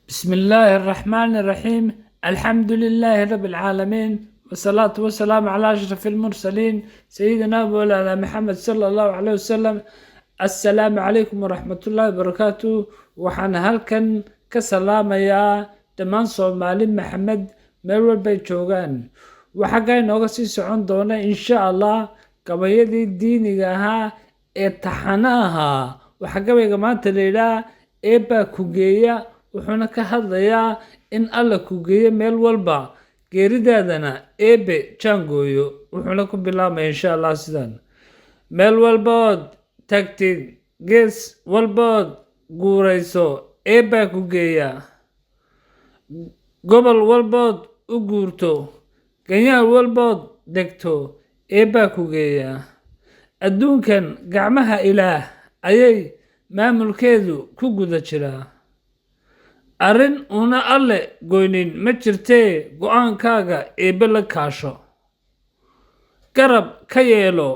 بسم الله الرحمن الرحيم. الحمد لله رب العالمين، والصلاة والسلام على أشرف المرسلين سيدنا مولانا محمد صلى الله عليه وسلم. السلام عليكم ورحمة الله وبركاته. وحان هلكن كسلام يا دمان صومالي محمد ميرول بيتشوغان وحقاين نوغسي سعون دونا إن شاء الله قبايدي دينيغاها اتحاناها وحقاوي قمان تليلا إيبا كوغيا wuxuuna ka hadlayaa in alla ku geeyo meel walba geeridaadana eebe jaangooyo. wuxuuna ku bilaabmaya insha allah sidan: meel walbood tagtid, gees walbood guurayso, eebaa ku geeya. gobol walbood u guurto, ganyaal walbood degto, eebaa ku geeya. adduunkan gacmaha ilaah ayay maamulkeedu ku guda jiraa. arrin una alle goynin ma jirtee go'aankaaga eebbe la kaasho. garab ka yeelo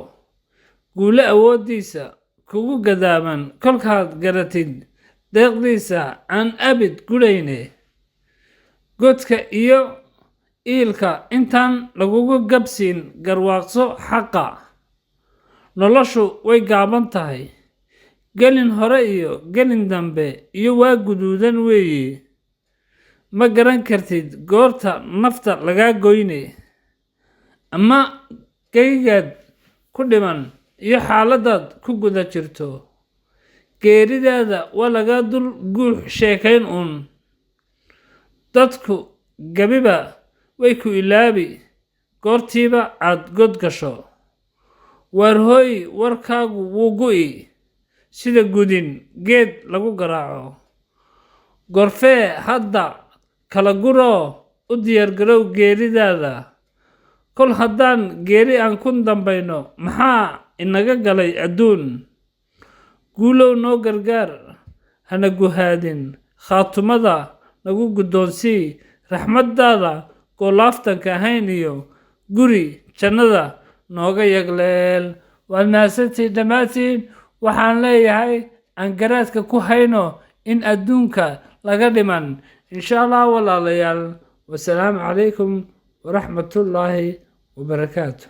guule awooddiisa kugu gadaaman kolkaad garatid deeqdiisa aan abid gudhayne. godka iyo iilka intaan lagugu gabsiin garwaaqso xaqa. noloshu way gaaban tahay, gelin hore iyo gelin dambe iyo waa guduudan weeyi. ma garan kartid goorta nafta lagaa goyne ama geygaad ku dhiman iyo xaaladaad ku guda jirto. geeridaada waa laga dul guux sheekayn uun. dadku gabiba way ku ilaabi goortiiba aad god gasho. waar hooy warkaagu wuu gu'i sida gudin geed lagu garaaco. gorfee hadda kala guroo u diyaargarow geeridaada. kol haddaan geeri aan ku dambayno maxaa inaga galay adduun. guulow noo gargaar hana guhaadin, khaatumada nagu guddoonsii. raxmaddaada goolaaftanka ahayn iyo guri jannada nooga yagleel. waad mahadsantii dhammaantiin. waxaan leeyahay aan garaadka ku hayno in adduunka laga dhiman insha allah walaalayaal. wasalaamu calaykum waraxmatullaahi wabarakaatu.